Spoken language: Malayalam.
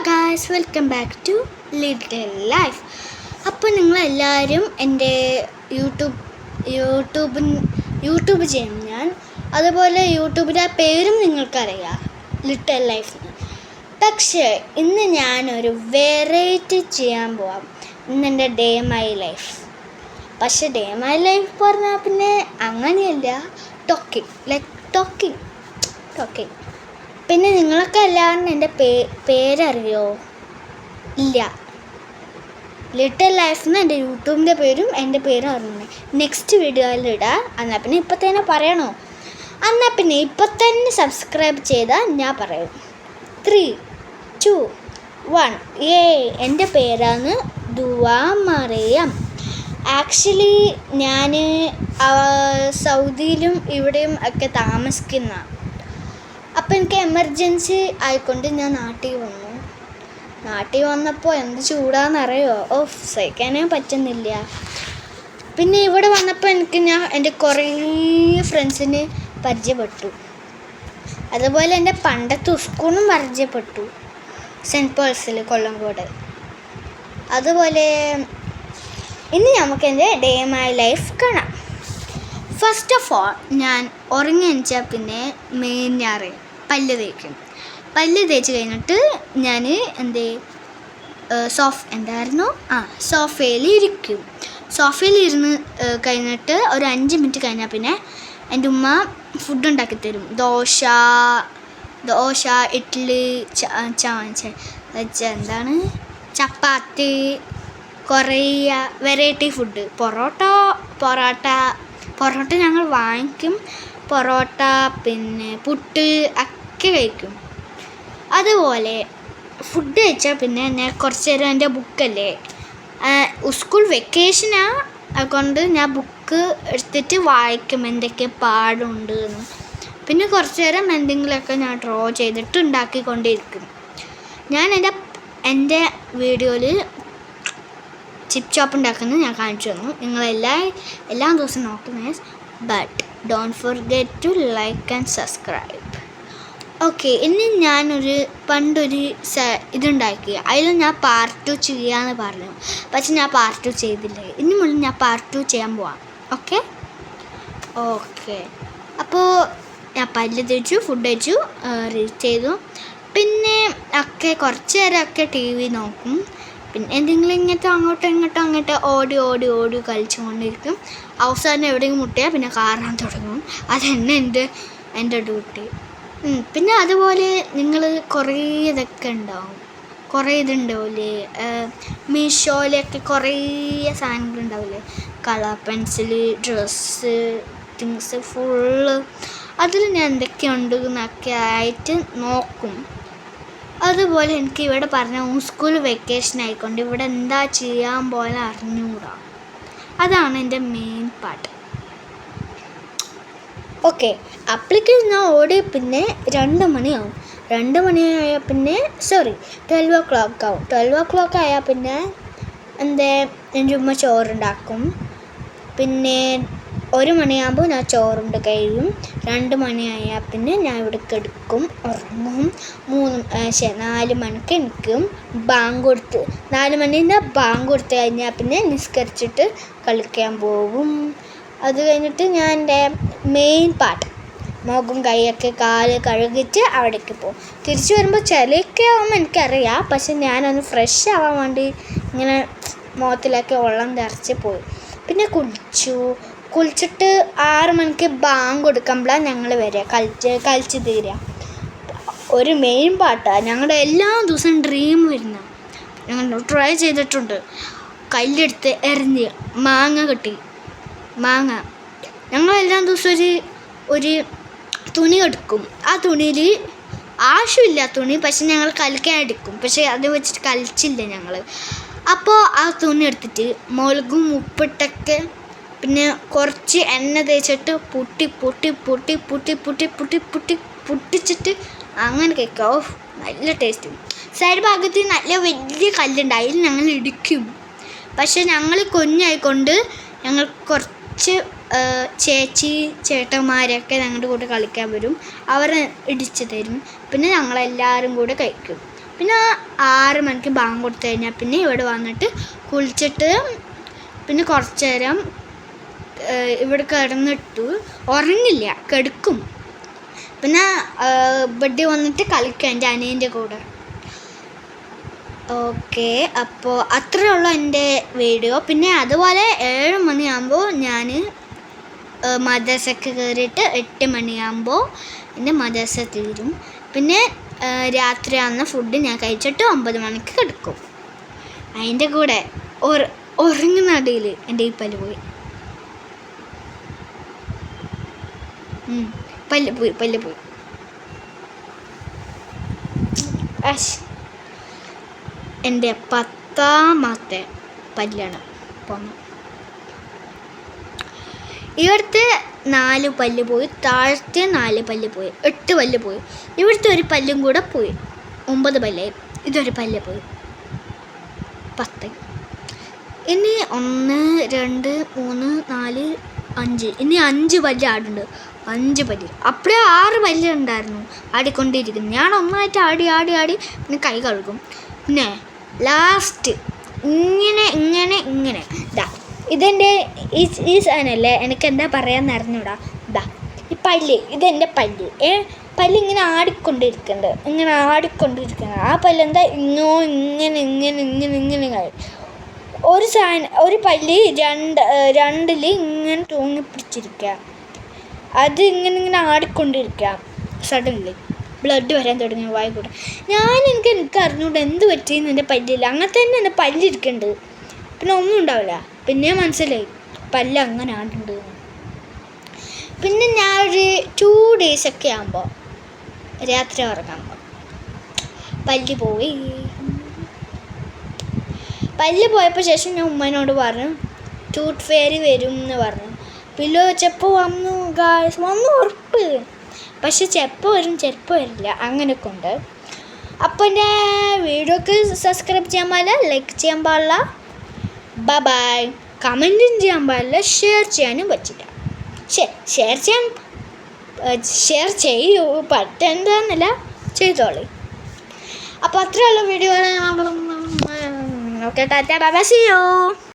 Guys, welcome back to little life. അപ്പോൾ നിങ്ങളെല്ലാവരും എൻ്റെ യൂട്യൂബ് ചെയ്യും ഞാൻ. അതുപോലെ യൂട്യൂബിൻ്റെ പേരും നിങ്ങൾക്കറിയാം, ലിറ്റിൽ ലൈഫ്. പക്ഷേ ഇന്ന് ഞാനൊരു വെറൈറ്റി ചെയ്യാൻ പോവാം. ഇന്നെൻ്റെ ഡേ മൈ ലൈഫ്. പക്ഷേ ഡേ മൈ ലൈഫ് പറഞ്ഞാൽ പിന്നെ അങ്ങനെയല്ല, ടോക്കിങ്. പിന്നെ നിങ്ങളൊക്കെ എല്ലാവരും എൻ്റെ പേരറിയോ? ഇല്ല. ലിറ്റിൽ ലൈഫ് എന്ന് എൻ്റെ യൂട്യൂബിൻ്റെ പേരും എൻ്റെ പേരും അറിയണേ. നെക്സ്റ്റ് വീഡിയോയിൽ ഇടാം. എന്നാൽ പിന്നെ ഇപ്പം തന്നെ പറയണോ? എന്നാൽ പിന്നെ ഇപ്പം തന്നെ സബ്സ്ക്രൈബ് ചെയ്താൽ ഞാൻ പറയും. 3, 2, 1. എൻ്റെ പേരാണ് ദുവാ മറിയം. ആക്ച്വലി ഞാൻ സൗദിയിലും ഇവിടെയും ഒക്കെ താമസിക്കുന്ന. അപ്പോൾ എനിക്ക് എമർജൻസി ആയിക്കൊണ്ട് ഞാൻ നാട്ടിൽ വന്നപ്പോൾ എന്ത് ചൂടാണെന്നറിയോ? സഹിക്കാനേ പറ്റുന്നില്ല. പിന്നെ ഇവിടെ വന്നപ്പോൾ എൻ്റെ കുറേ ഫ്രണ്ട്സിന് പരിചയപ്പെട്ടു. അതുപോലെ എൻ്റെ പണ്ടത്തെ സ്കൂളും പരിചയപ്പെട്ടു, സെൻറ്റ് പോൾസിൽ കൊല്ലംകോട്. അതുപോലെ ഇനി നമുക്ക് എൻ്റെ ഡേ മൈ ലൈഫ് കാണാം. ഫസ്റ്റ് ഓഫ് ഓൾ ഞാൻ ഉറങ്ങി എണിച്ചാൽ പിന്നെ പല്ല് തേക്കും. പല്ല് തേച്ച് കഴിഞ്ഞിട്ട് ഞാൻ സോഫയിലിരുന്ന് കഴിഞ്ഞിട്ട് ഒരു 5 മിനിറ്റ് കഴിഞ്ഞാൽ പിന്നെ എൻ്റെ ഉമ്മ ഫുഡ് ഉണ്ടാക്കി തരും. ദോശ, ഇഡ്ഡലി, ചപ്പാത്തി, കുറേ വെറൈറ്റി ഫുഡ്. പൊറോട്ട ഞങ്ങൾ വാങ്ങിക്കും. പൊറോട്ട, പിന്നെ പുട്ട് ഒക്കെ കഴിക്കും. അതുപോലെ ഫുഡ് കഴിച്ചാൽ പിന്നെ ഞാൻ കുറച്ച് നേരം എൻ്റെ ബുക്കല്ലേ, സ്കൂൾ വെക്കേഷനാണ്, അതുകൊണ്ട് ഞാൻ ബുക്ക് എടുത്തിട്ട് വായിക്കും എന്തൊക്കെ പാടുണ്ട് എന്ന്. പിന്നെ കുറച്ച് നേരം എന്തെങ്കിലുമൊക്കെ ഞാൻ ഡ്രോ ചെയ്തിട്ട് ഉണ്ടാക്കിക്കൊണ്ടിരിക്കും. ഞാൻ എൻ്റെ വീഡിയോയിൽ ചിപ്പ് ചോപ്പ് ഉണ്ടാക്കുന്നത് ഞാൻ കാണിച്ചു തന്നു. എല്ലാ ദിവസവും നോക്കുന്നേ. But don't forget to like and subscribe. Okay, ഇനി ഞാനൊരു പണ്ടൊരു ഇതുണ്ടാക്കി. അതിൽ ഞാൻ പാർട്ട് 2 ചെയ്യാമെന്ന് പറഞ്ഞു. പക്ഷെ ഞാൻ പാർട്ട് 2 ചെയ്തില്ല. ഇനി മുതൽ ഞാൻ പാർട്ട് 2 ചെയ്യാൻ പോവാം. ഓക്കെ. അപ്പോൾ ഞാൻ പല്ല് തേച്ചു, ഫുഡ് കഴിച്ചു, റീച്ച് ചെയ്തു. പിന്നെ കുറച്ച് നേരമൊക്കെ TV നോക്കും. പിന്നെ എന്തെങ്കിലും അങ്ങോട്ടോ ഓടി കളിച്ചുകൊണ്ടിരിക്കും. അവസാനം എവിടെയെങ്കിലും മുട്ടിയാൽ പിന്നെ കാറാൻ തുടങ്ങും. അതന്നെ എൻ്റെ ഡ്യൂട്ടി. പിന്നെ അതുപോലെ നിങ്ങൾ കുറേ ഇതുണ്ടാവില്ലേ, മീഷോയിലൊക്കെ കുറേ സാധനങ്ങളുണ്ടാവില്ലേ, colour pencil, dress, things full. അതിൽ ഞാൻ എന്തൊക്കെയുണ്ട് എന്നൊക്കെ ആയിട്ട് നോക്കും. അതുപോലെ എനിക്ക് ഇവിടെ പറഞ്ഞ സ്കൂൾ വെക്കേഷൻ ആയിക്കൊണ്ട് ഇവിടെ എന്താ ചെയ്യാൻ പോലെ അറിഞ്ഞുകൂടാ. അതാണ് എൻ്റെ മെയിൻ പാർട്ട്. ഓക്കെ, അപ്പോഴേക്കും ഞാൻ ഓടി പിന്നെ 2 മണിയാവും. 2 മണിയായാൽ പിന്നെ 12 o'clock ആവും. 12 o'clock ആയാൽ പിന്നെ എൻ്റെ ഉമ്മ ചോറുണ്ടാക്കും. പിന്നെ 1 മണിയാകുമ്പോൾ ഞാൻ ചോറുണ്ട് കഴിയും. 2 മണിയായാൽ പിന്നെ ഞാൻ ഇവിടെ കിടക്കും, ഉറങ്ങും. 4 മണിക്ക് എനിക്കും ബാങ്ക് കൊടുത്ത് 4 മണീൻ്റെ ബാങ്ക് കൊടുത്ത് കഴിഞ്ഞാൽ പിന്നെ നിസ്കരിച്ചിട്ട് കളിക്കാൻ പോകും. അത് കഴിഞ്ഞിട്ട് ഞാൻ എൻ്റെ മെയിൻ പാർട്ട് മുഖം കൈയൊക്കെ കാല് കഴുകിയിട്ട് അവിടേക്ക് പോകും. തിരിച്ചു വരുമ്പോൾ ചിലയൊക്കെ ആകുമ്പോൾ എനിക്കറിയാം. പക്ഷെ ഞാനൊന്ന് ഫ്രഷ് ആവാൻ വേണ്ടി ഇങ്ങനെ മുഖത്തിലൊക്കെ വെള്ളം നിറച്ച് പോയി. പിന്നെ കുളിച്ചിട്ട് 6 മണിക്ക് ബാങ്ക് കൊടുക്കുമ്പോഴാണ് ഞങ്ങൾ വരിക, കളിച്ച് തീരുക. ഒരു മെയിൻ പാട്ടാണ് ഞങ്ങളുടെ എല്ലാ ദിവസവും ഡ്രീം വരുന്ന. ഞങ്ങൾ ട്രൈ ചെയ്തിട്ടുണ്ട്. കല്ലെടുത്ത് എറിഞ്ഞ് മാങ്ങ കിട്ടി. ഞങ്ങൾ എല്ലാ ദിവസവും ഒരു തുണി എടുക്കും. ആ തുണിയിൽ ആവശ്യമില്ല തുണി, പക്ഷെ ഞങ്ങൾ കളിക്കാൻ എടുക്കും. പക്ഷെ അത് വെച്ചിട്ട് കളിച്ചില്ല ഞങ്ങൾ. അപ്പോൾ ആ തുണി എടുത്തിട്ട് മുളകും ഉപ്പിട്ടൊക്കെ പിന്നെ കുറച്ച് എണ്ണ തേച്ചിട്ട് പൊട്ടിച്ചിട്ട് അങ്ങനെ കഴിക്കാം. നല്ല ടേസ്റ്റ്. സൈഡ് ഭാഗത്ത് നല്ല വലിയ കല്ലുണ്ട്, അതിൽ ഞങ്ങൾ ഇടിക്കും. പക്ഷെ ഞങ്ങൾ കുഞ്ഞായിക്കൊണ്ട് ഞങ്ങൾ കുറച്ച് ചേട്ടന്മാരൊക്കെ ഞങ്ങളുടെ കൂടെ കളിക്കാൻ വരും. അവർ ഇടിച്ച് തരും. പിന്നെ ഞങ്ങളെല്ലാവരും കൂടെ കഴിക്കും. പിന്നെ 6 മണിക്ക് ബാങ്ക് കൊടുത്തു കഴിഞ്ഞാൽ പിന്നെ ഇവിടെ വന്നിട്ട് കുളിച്ചിട്ട് പിന്നെ കുറച്ച് നേരം ഇവിടെ കിടന്നിട്ട് ഉറങ്ങില്ല, കിടക്കും. പിന്നെ ബെഡിൽ വന്നിട്ട് കളിക്കും എൻ്റെ അനിയൻ്റെ കൂടെ. ഓക്കെ, അപ്പോൾ അത്രയേ ഉള്ളൂ എൻ്റെ വീഡിയോ. പിന്നെ അതുപോലെ 7 മണിയാകുമ്പോൾ ഞാൻ മദ്രസയ്ക്ക് കയറിയിട്ട് 8 മണിയാകുമ്പോൾ എൻ്റെ മദ്രസ തീരും. പിന്നെ രാത്രിയാകുന്ന ഫുഡ് ഞാൻ കഴിച്ചിട്ട് 9 മണിക്ക് കിടക്കും. അതിൻ്റെ കൂടെ ഉറങ്ങുന്ന ഇടയിൽ എൻ്റെ ഈ പല്ല് പോയി, പല്ല് പോയി. എൻ്റെ 10ാമത്തെ പല്ലാണ് പോന്നു. ഇവിടുത്തെ 4 പല്ല് പോയി, താഴത്തെ 4 പല്ല് പോയി, 8 പല്ല് പോയി. ഇവിടുത്തെ ഒരു പല്ലും കൂടെ പോയി, 9 പല്ലായി. ഇതൊരു പല്ല് പോയി, 10. ഇനി 1 2 3 4 5, ഇനി 5 പല്ല് ആടുണ്ട്. 5 പല്ല്. അപ്പോഴേ 6 പല്ല് ഉണ്ടായിരുന്നു ആടിക്കൊണ്ടിരിക്കുന്നു. ഞാൻ ഒന്നായിട്ട് ആടി പിന്നെ കൈ കഴുകും. പിന്നെ ലാസ്റ്റ് ഇങ്ങനെ ഇതെൻ്റെ ഈ സാധനമല്ലേ, എനിക്ക് എന്താ പറയാമെന്ന് അറിഞ്ഞൂടാ. ഈ പല്ല്, ഇതെൻ്റെ പല്ല്. പല്ല് ഇങ്ങനെ ആടിക്കൊണ്ടിരിക്കുന്നുണ്ട്. ആ പല്ലെന്താ ഇങ്ങനെ ഒരു പല്ല് രണ്ടിൽ ഇങ്ങനെ തൂങ്ങിപ്പിടിച്ചിരിക്കുക. അത് ഇങ്ങനെ ആടിക്കൊണ്ടിരിക്കുക. സഡൻലി ബ്ലഡ് വരാൻ തുടങ്ങി വായി കൂടെ. എനിക്ക് അറിഞ്ഞൂടെ എന്ത് പറ്റിയെന്ന് എൻ്റെ പല്ലില്ല. അങ്ങനെ തന്നെ എൻ്റെ പല്ലിരിക്കുന്നുണ്ട്. പിന്നെ ഒന്നും ഉണ്ടാവില്ല. പിന്നെ മനസ്സിലായി പല്ല് അങ്ങനെ ആടുണ്ട്. പിന്നെ ഞാൻ ഒരു 2 ഡേയ്സൊക്കെ ആകുമ്പോൾ രാത്രി ഉറങ്ങുമ്പോൾ പല്ല് പോയപ്പോൾ ശേഷം ഞാൻ ഉമ്മനോട് പറഞ്ഞു ടൂത്ത് ഫെയറി വരും എന്ന് പറഞ്ഞു. പില്ലോ ചെപ്പോൾ വന്നു ഉറപ്പ്. പക്ഷെ ചെപ്പോൾ വരും, ചിലപ്പോൾ വരില്ല, അങ്ങനെയൊക്കെ ഉണ്ട്. അപ്പോൾ എൻ്റെ വീഡിയോക്ക് സബ്സ്ക്രൈബ് ചെയ്യാൻ പാടില്ല, ലൈക്ക് ചെയ്യാൻ പാടില്ല, ബൈ. കമൻറ്റും ചെയ്യാൻ പാടില്ല, ഷെയർ ചെയ്യാനും പറ്റില്ല. ഷെയർ ചെയ്യൂ, പറ്റെന്താന്നല്ല, ചെയ്തോളി. അപ്പോൾ അത്രയുള്ള video. Okay, tata, bye, see U.